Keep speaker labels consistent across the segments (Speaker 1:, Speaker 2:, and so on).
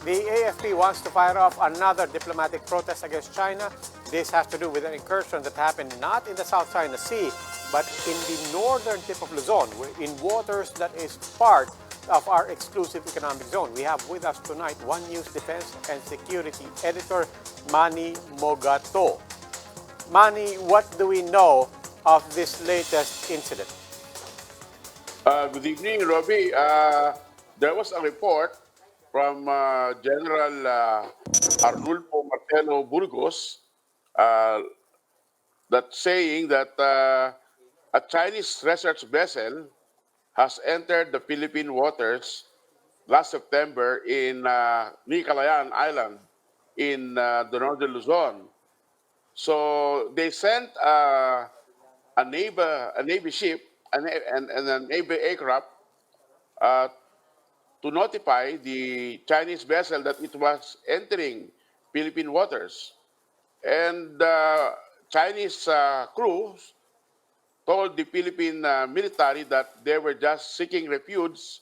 Speaker 1: The AFP wants to fire off another diplomatic protest against China. This has to do with an incursion that happened not in the South China Sea, but in the northern tip of Luzon, in waters that is part of our exclusive economic zone. We have with us tonight One News Defense and Security Editor Manny Mogato. Manny, what do we know of this latest incident?
Speaker 2: Good evening, Robbie. There was a report from General Arnulfo Martelo Burgos uh, that saying that a Chinese research vessel has entered the Philippine waters last September in Nicalayan Island in the northern Luzon. So they sent a navy ship and a navy aircraft uh, to notify the Chinese vessel that it was entering Philippine waters. And the Chinese crews told the Philippine military that they were just seeking refuge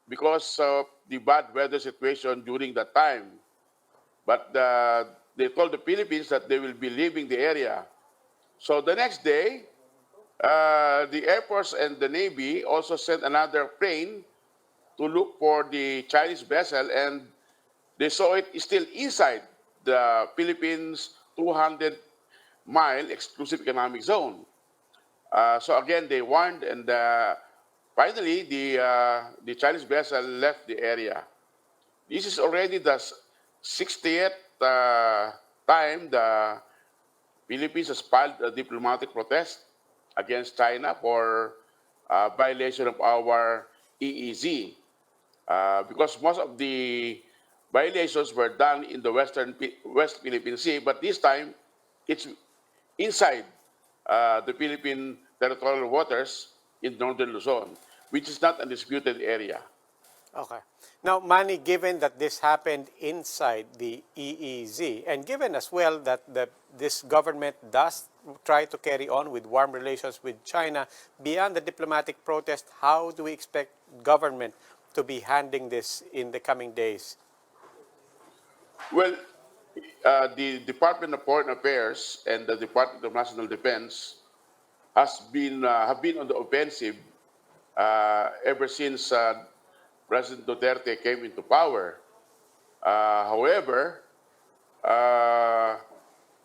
Speaker 2: because of the bad weather situation during that time. But they told the Philippines that they will be leaving the area. So the next day, the Air Force and the Navy also sent another plane to look for the Chinese vessel, and they saw it still inside the Philippines 200-mile exclusive economic zone. So again, they warned, and finally, the Chinese vessel left the area. This is already the 60th time the Philippines has filed a diplomatic protest against China for violation of our EEZ. Because most of the violations were done in the West Philippine Sea, but this time it's inside the Philippine territorial waters in northern Luzon, which is not a disputed area.
Speaker 1: Okay. Now, Manny, given that this happened inside the EEZ, and given as well that this government does try to carry on with warm relations with China, beyond the diplomatic protest, how do we expect government to be handling this in the coming days?
Speaker 2: Well, the Department of Foreign Affairs and the Department of National Defense have been on the offensive ever since President Duterte came into power. However, uh,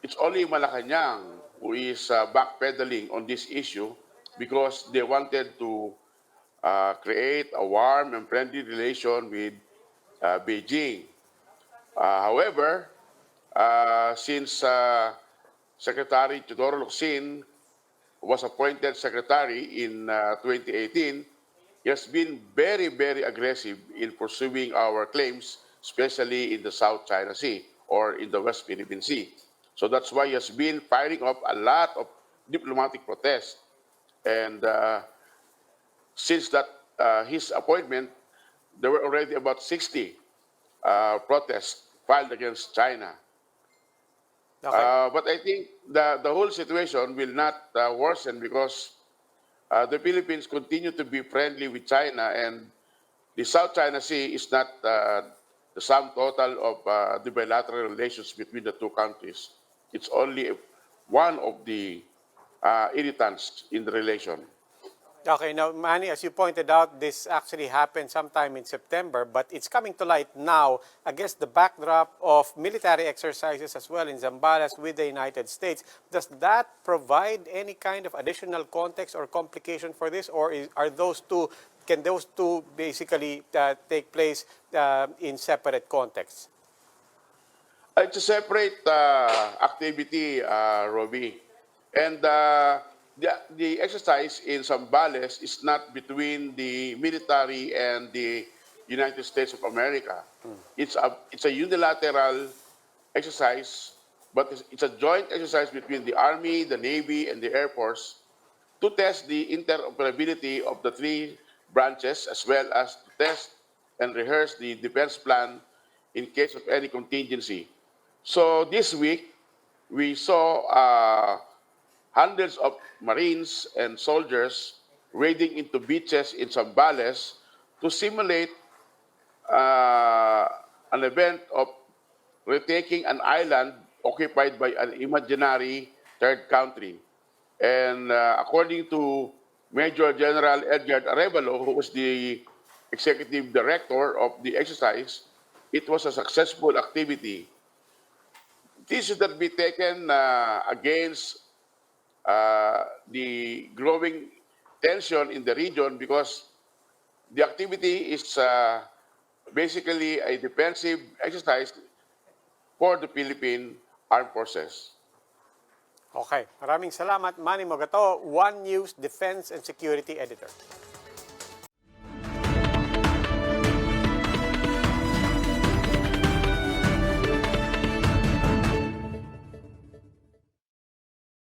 Speaker 2: it's only Malacanang who is backpedaling on this issue because they wanted to create a warm and friendly relation with Beijing. However, since Secretary Teodoro Locsin was appointed secretary in 2018, he has been very, very aggressive in pursuing our claims, especially in the South China Sea or in the West Philippine Sea. So that's why he has been firing up a lot of diplomatic protests. And since that his appointment, there were already about 60 protests filed against China.
Speaker 1: Okay.
Speaker 2: But I think the whole situation will not worsen because the Philippines continue to be friendly with China, and the South China Sea is not the sum total of the bilateral relations between the two countries. It's only one of the irritants in the relation.
Speaker 1: Okay, now, Manny, as you pointed out, this actually happened sometime in September, but it's coming to light now against the backdrop of military exercises as well in Zambales with the United States. Does that provide any kind of additional context or complication for this, or are those two, can those two basically take place in separate contexts?
Speaker 2: It's a separate activity, Robbie. And the exercise in Zambales is not between the military and the United States of America. It's a unilateral exercise, but it's a joint exercise between the Army, the Navy, and the Air Force to test the interoperability of the three branches as well as to test and rehearse the defense plan in case of any contingency. So this week, we saw hundreds of Marines and soldiers raiding into beaches in Zambales to simulate uh, an event of retaking an island occupied by an imaginary third country. And according to Major General Edgar Arevalo, who was the executive director of the exercise, it was a successful activity. This should not be taken against the growing tension in the region because the activity is basically a defensive exercise for the Philippine Armed Forces.
Speaker 1: Okay, maraming salamat Manny Mogato, One News Defense and Security Editor.